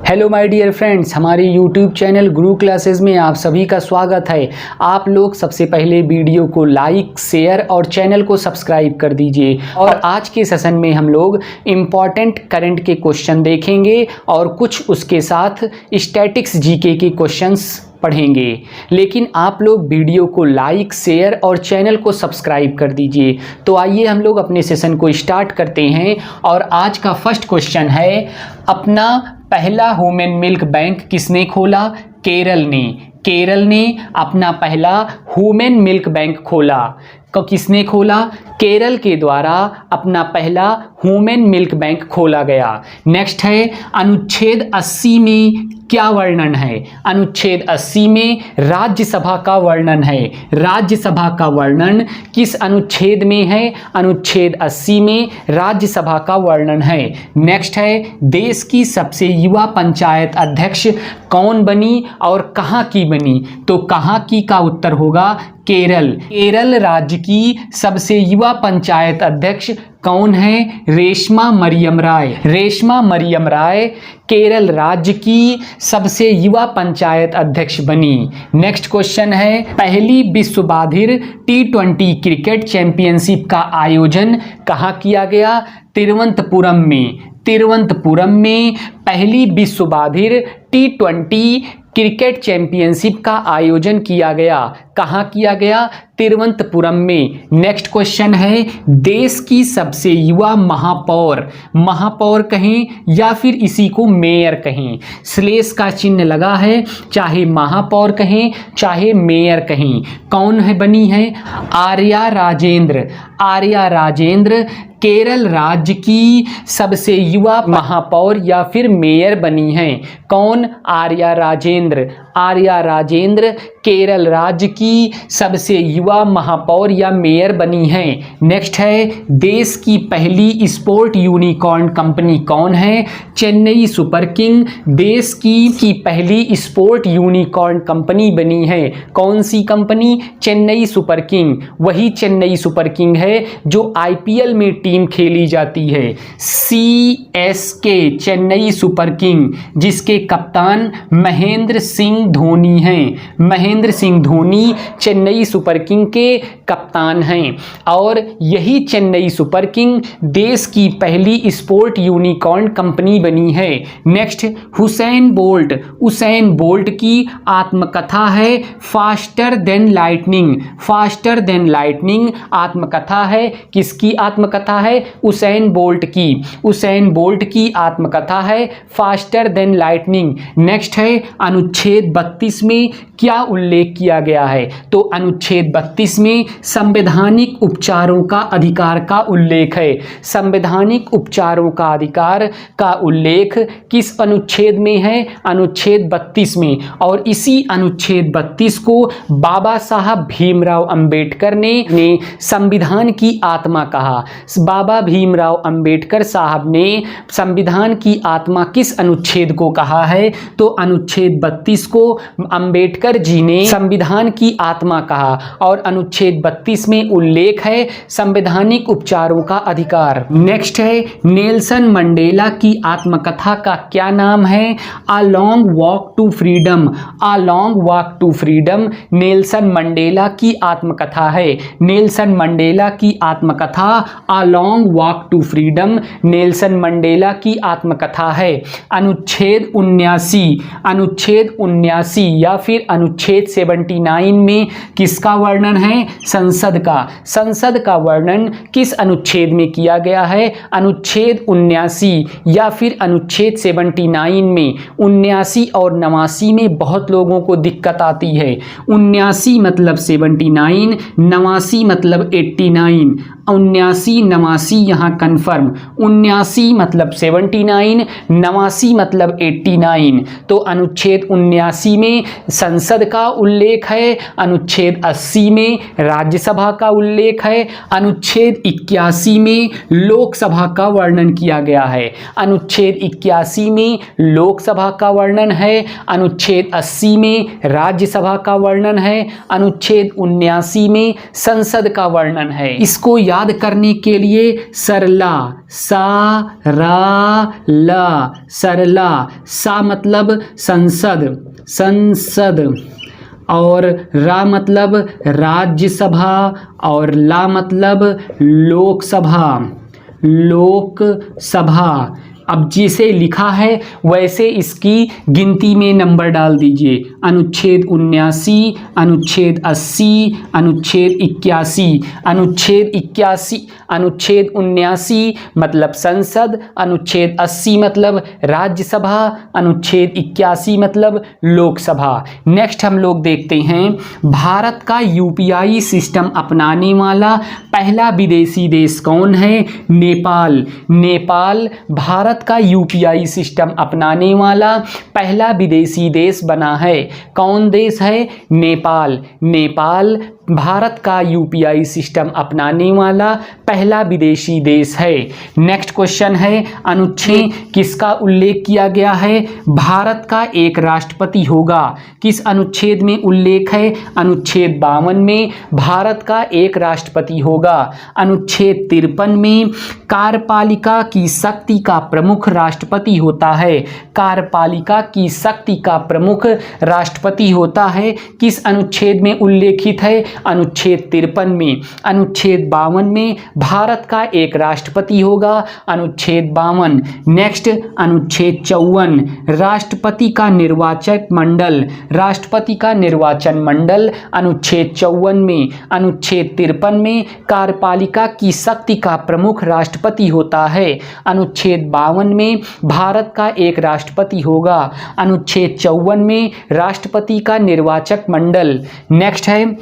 Hello my dear friends, हमारे YouTube channel गुरु classes में आप सभी का स्वागत है। आप लोग सबसे पहले वीडियो को लाइक, शेयर और चैनल को सब्सक्राइब कर दीजिए। और आज के सेशन में हम लोग इम्पॉर्टेंट करंट के क्वेश्चन देखेंगे और कुछ उसके साथ स्टैटिक्स जीके के क्वेश्चंस पढ़ेंगे। लेकिन आप लोग वीडियो को लाइक, शेयर और चैनल को सब्सक्राइब कर दीजिए। तो आइए हम लोग अपने सेशन को स्टार्ट करते हैं। और आज का फर्स्ट क्वेश्चन है, अपना पहला वुमेन मिल्क बैंक किसने खोला? केरल ने। केरल ने अपना पहला वुमेन मिल्क बैंक खोला। किसने खोला? केरल के द्वारा अपना पहला वुमेन मिल्क बैंक खोला गया। नेक्स्ट है, अनुच्छेद 80 में क्या वर्णन है? अनुच्छेद 80 में राज्यसभा का वर्णन है। राज्यसभा का वर्णन किस अनुच्छेद में है? अनुच्छेद 80 में राज्यसभा का वर्णन है। नेक्स्ट है, देश की सबसे युवा पंचायत अध्यक्ष कौन बनी और कहाँ की बनी? तो कहाँ की का उत्तर होगा केरल। केरल राज्य की सबसे युवा पंचायत अध्यक्ष कौन है? रेशमा मरियम राय। रेशमा मरियम राय केरल राज्य की सबसे युवा पंचायत अध्यक्ष बनी। नेक्स्ट क्वेश्चन है, पहली विश्व बाधिर T20 क्रिकेट चैंपियनशिप का आयोजन कहाँ किया गया? तिरुवनंतपुरम में। तिरुवनंतपुरम में पहली विश्व बाधिर T20 क्रिकेट चैंपियनशिप का आयोजन किया गया। कहाँ किया गया? तिरुवनंतपुरम में। नेक्स्ट क्वेश्चन है, देश की सबसे युवा महापौर, महापौर कहें या फिर इसी को मेयर कहें, स्लेश का चिन्ह लगा है, चाहे महापौर कहें चाहे मेयर कहें, कौन है बनी है? आर्या राजेंद्र। आर्या राजेंद्र केरल राज्य की सबसे युवा महापौर या फिर मेयर बनी हैं। कौन? आर्या राजेंद्र। आर्या राजेंद्र केरल राज्य की सबसे युवा महापौर या मेयर बनी हैं। नेक्स्ट है, देश की पहली स्पोर्ट यूनिकॉर्न कंपनी कौन है? चेन्नई सुपर किंग देश की पहली स्पोर्ट यूनिकॉर्न कंपनी बनी है। कौन सी कंपनी? Chennai super king. वही चेन्नई सुपर किंग है जो IPL में टीम खेली जाती है, CSK चेन्नई सुपर किंग, जिसके कप्तान महेंद्र सिंह धोनी हैं। महेंद्र सिंह धोनी चेन्नई सुपर किंग के कप्तान हैं। और यही चेन्नई सुपर किंग देश की पहली स्पोर्ट यूनिकॉर्न कंपनी बनी है। Next, Usain Bolt. Usain Bolt की आत्मकथा है faster than lightning. Faster than lightning आत्मकथा है। किसकी आत्मकथा है? हुसैन बोल्ट की। हुसैन बोल्ट की आत्मकथा है फास्टर देन लाइटनिंग। नेक्स्ट है, अनुच्छेद 32 में क्या उल्लेख किया गया है? तो अनुच्छेद 32 में संवैधानिक उपचारों का अधिकार का उल्लेख है। संवैधानिक उपचारों का अधिकार का उल्लेख किस अनुच्छेद में है? अनुच्छेद 32 में। और इसी अनुच्छेद 32 को बाबा साहब भीमराव अंबेडकर ने संविधान की आत्मा कहा। बाबा भीमराव अंबेडकर साहब ने संविधान की आत्मा किस अनुच्छेद को कहा है? तो अनुच्छेद 32 को अंबेडकर जी ने संविधान की आत्मा कहा। और अनुच्छेद 32 में उल्लेख है संवैधानिक उपचारों का अधिकार। नेक्स्ट है, नेल्सन मंडेला की आत्मकथा का क्या नाम है? A long walk to freedom. A long walk to freedom Nelson Mandela की आत्मकथा है। नेल्सन मंडेला की आत्मकथा a long walk to freedom Nelson Mandela की आत्मकथा है। अनुच्छेद 79, अनुच्छेद 79 या फिर अनुच्छेद 79 में किसका वर्णन है? संसद का। संसद का वर्णन किस अनुच्छेद में किया गया है? अनुच्छेद 79 या फिर अनुच्छेद 79 में। 79 और 89 में बहुत लोगों को दिक्कत आती है। 79 मतलब 79, 89 मतलब 89। 79 89 यहाँ कन्फर्म। 79 मतलब 79, 89 मतलब 89। तो अनुच्छेद 79 में संसद का उल्लेख है। अनुच्छेद 80 में राज्यसभा का उल्लेख है। अनुच्छेद 81 में लोकसभा का वर्णन किया गया है। अनुच्छेद 81 में लोकसभा का वर्णन है। अनुच्छेद 80 में राज्यसभा का वर्णन है। अनुच्छेद 79 में संसद का वर्णन है। इसको याद याद करने के लिए सरला, सा रा ला, सरला। सा मतलब संसद, संसद, और रा मतलब राज्यसभा, और ला मतलब लोकसभा, लोकसभा। अब जैसे लिखा है वैसे इसकी गिनती में नंबर डाल दीजिए। अनुच्छेद 79, अनुच्छेद 80, अनुच्छेद 81, अनुच्छेद 81, अनुच्छेद 79 मतलब संसद, अनुच्छेद 80 मतलब राज्यसभा, अनुच्छेद 81 मतलब लोकसभा। नेक्स्ट हम लोग देखते हैं भारत का यूपीआई सिस्टम अपनाने वाला पहला विदेशी देश कौन है? नेपाल। नेपाल भारत का यूपीआई सिस्टम अपनाने वाला पहला विदेशी देश बना है। कौन देश है? नेपाल। नेपाल भारत का यूपीआई सिस्टम अपनाने वाला पहला विदेशी देश है। नेक्स्ट क्वेश्चन है, अनुच्छेद किसका उल्लेख किया गया है? भारत का एक राष्ट्रपति होगा। किस अनुच्छेद में उल्लेख है? अनुच्छेद 52 में भारत का एक राष्ट्रपति होगा। अनुच्छेद 53 में कार्यपालिका की शक्ति का प्रमुख राष्ट्रपति होता है। कार्यपालिका की शक्ति का प्रमुख राष्ट्रपति होता है। किस अनुच्छेद में उल्लेखित है? अनुच्छेद 53 में। अनुच्छेद 52 में भारत का एक राष्ट्रपति होगा। अनुच्छेद 52। नेक्स्ट अनुच्छेद 54, राष्ट्रपति का निर्वाचक मंडल। राष्ट्रपति का निर्वाचन मंडल अनुच्छेद 54 में। अनुच्छेद 53 में कार्यपालिका की शक्ति का प्रमुख राष्ट्रपति होता है। अनुच्छेद 52 में भारत का एक राष्ट्रपति होगा। अनुच्छेद 54 में राष्ट्रपति का निर्वाचक मंडल। नेक्स्ट है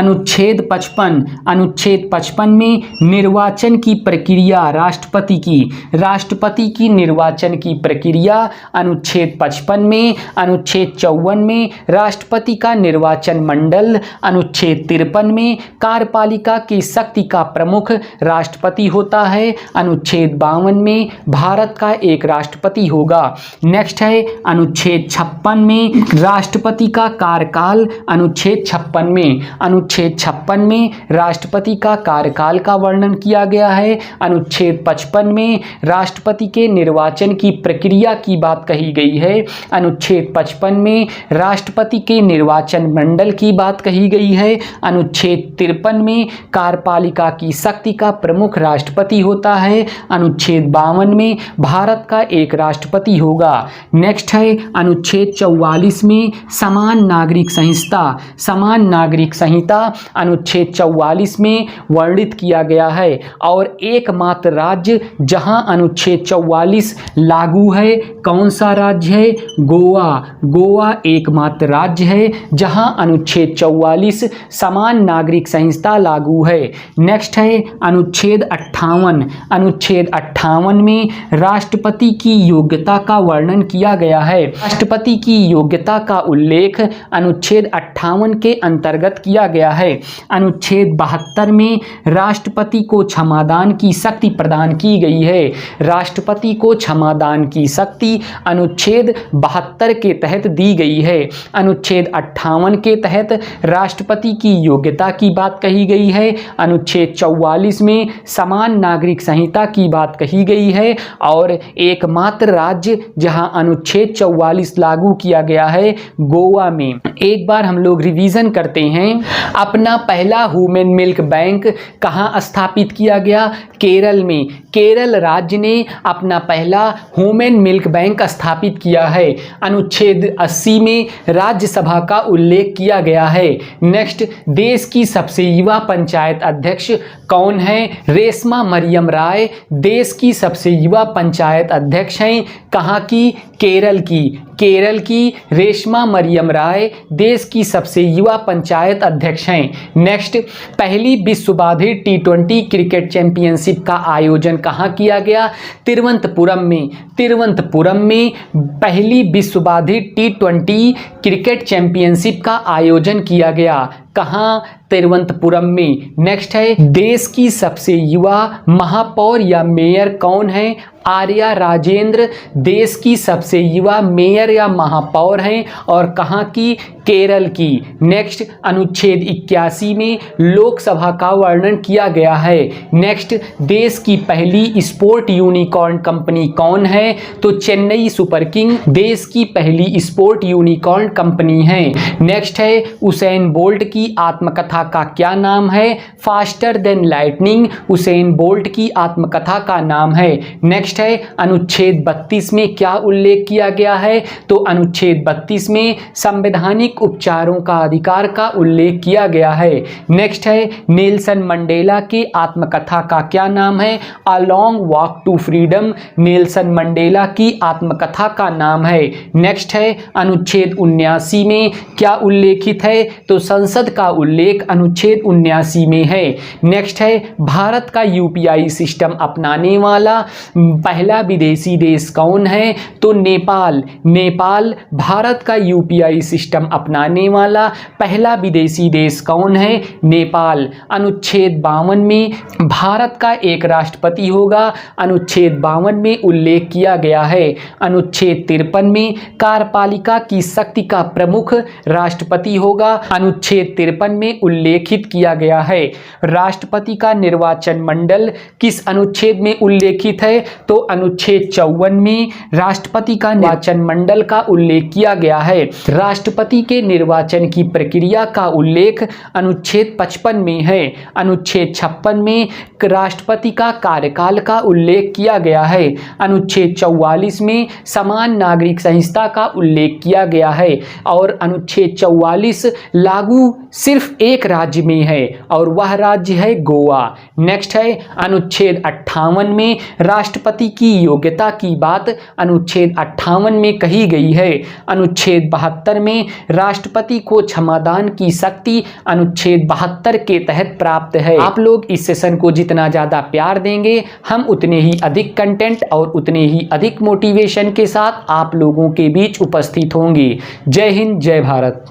अनुच्छेद 55। अनुच्छेद 55 में निर्वाचन की प्रक्रिया राष्ट्रपति की निर्वाचन की प्रक्रिया अनुच्छेद 55 में। अनुच्छेद 54 में राष्ट्रपति का निर्वाचन मंडल। अनुच्छेद 53 में कार्यपालिका की शक्ति का प्रमुख राष्ट्रपति होता है। अनुच्छेद 52 में भारत का एक राष्ट्रपति होगा। नेक्स्ट है अनुच्छेद 56 में राष्ट्रपति का कार्यकाल। अनुच्छेद 56 में, अनुच्छेद 56 में राष्ट्रपति का कार्यकाल का वर्णन किया गया है। अनुच्छेद 55 में राष्ट्रपति के निर्वाचन की प्रक्रिया की बात कही गई है। अनुच्छेद 55 में राष्ट्रपति के निर्वाचन मंडल की बात कही गई है। अनुच्छेद 53 में कार्यपालिका की शक्ति का प्रमुख राष्ट्रपति होता है। अनुच्छेद 52 में भारत का एक राष्ट्रपति होगा। नेक्स्ट है अनुच्छेद 44 में समान नागरिक संहिता। समान नागरिक संहिता अनुच्छेद 44 में वर्णित किया गया है। और एकमात्र राज्य जहां अनुच्छेद 44 लागू है, कौन सा राज्य है? गोवा। गोवा एकमात्र राज्य है जहां अनुच्छेद 44 समान नागरिक संहिता लागू है। नेक्स्ट है अनुच्छेद 58। अनुच्छेद 58 में राष्ट्रपति की योग्यता का वर्णन किया गया है। राष्ट्रपति की योग्यता का उल्लेख अनुच्छेद 58 के अंतर्गत किया गया है। अनुच्छेद 72 में राष्ट्रपति को क्षमादान की शक्ति प्रदान की गई है। राष्ट्रपति को क्षमादान की शक्ति अनुच्छेद 72 के तहत दी गई है। अनुच्छेद 58 के तहत राष्ट्रपति की योग्यता की बात कही गई है। अनुच्छेद 44 में समान नागरिक संहिता की बात कही गई है। और एकमात्र राज्य जहां अनुच्छेद 44 लागू किया गया है, गोवा में। एक बार हम लोग रिवीजन करते हैं। अपना पहला ह्यूमन मिल्क बैंक कहाँ स्थापित किया गया? केरल में। केरल राज्य ने अपना पहला ह्यूमन मिल्क बैंक स्थापित किया है। अनुच्छेद 80 में राज्यसभा का उल्लेख किया गया है। नेक्स्ट, देश की सबसे युवा पंचायत अध्यक्ष कौन है? रेशमा मरियम राय देश की सबसे युवा पंचायत अध्यक्ष हैं। कहाँ की? केरल की। केरल की रेशमा मरियम राय देश की सबसे युवा पंचायत अध्यक्ष हैं। नेक्स्ट, पहली विश्वबाधित T20 क्रिकेट चैंपियनशिप का आयोजन कहाँ किया गया? तिरुवनंतपुरम में। तिरुवनंतपुरम में पहली विश्वबाधित T20 क्रिकेट चैंपियनशिप का आयोजन किया गया। कहाँ? तिरुवनंतपुरम में। नेक्स्ट है, देश की सबसे युवा महापौर या मेयर कौन है? आर्या राजेंद्र देश की सबसे युवा मेयर या महापौर हैं और कहाँ की? केरल की। नेक्स्ट, अनुच्छेद 81 में लोकसभा का वर्णन किया गया है। नेक्स्ट, देश की पहली स्पोर्ट यूनिकॉर्न कंपनी कौन है? तो चेन्नई सुपर किंग देश की पहली स्पोर्ट यूनिकॉर्न कंपनी है। नेक्स्ट है, उसेन बोल्ट की आत्मकथा का क्या नाम है? Faster than lightning Usain bolt की आत्मकथा का नाम है। नेक्स्ट है, अनुच्छेद 32 में क्या उल्लेख किया गया है? तो अनुच्छेद 32 में संवैधानिक उपचारों का अधिकार का उल्लेख किया गया है। नेक्स्ट है, नेल्सन मंडेला की आत्मकथा का क्या नाम है? A long walk to freedom Nelson Mandela की आत्मकथा का नाम है। नेक्स्ट है, अनुच्छेद 79 में क्या उल्लेखित है? तो संसद का उल्लेख अनुच्छेद 79 में है। नेक्स्ट है, भारत का यूपीआई सिस्टम अपनाने वाला पहला विदेशी देश कौन है? तो नेपाल। नेपाल भारत का यूपीआई सिस्टम अपनाने वाला पहला विदेशी देश कौन है? नेपाल। अनुच्छेद 52 में भारत का एक राष्ट्रपति होगा, अनुच्छेद 52 में उल्लेख किया गया है। अनुच्छेद 53 में कार्यपालिका की शक्ति का प्रमुख राष्ट्रपति होगा, अनुच्छेद 53 में उल्लेखित किया गया है। राष्ट्रपति का निर्वाचन मंडल किस अनुच्छेद में उल्लेखित है? तो अनुच्छेद 54 में राष्ट्रपति का निर्वाचन मंडल का उल्लेख किया गया है। राष्ट्रपति के निर्वाचन की प्रक्रिया का उल्लेख अनुच्छेद 55 में है। अनुच्छेद 56 में राष्ट्रपति का कार्यकाल का उल्लेख किया गया है। अनुच्छेद 44 में समान नागरिक संहिता का उल्लेख किया गया है और अनुच्छेद 44 लागू सिर्फ एक राज्य में है और वह राज्य है गोवा। नेक्स्ट है, अनुच्छेद 58 में राष्ट्रपति की योग्यता की बात अनुच्छेद 58 में कही गई है। अनुच्छेद 72 में राष्ट्रपति को क्षमादान की शक्ति अनुच्छेद 72 के तहत प्राप्त है। आप लोग इस सेशन को जितना ज़्यादा प्यार देंगे, हम उतने ही अधिक कंटेंट और उतने ही अधिक मोटिवेशन के साथ आप लोगों के बीच उपस्थित होंगे। जय हिंद, जय भारत।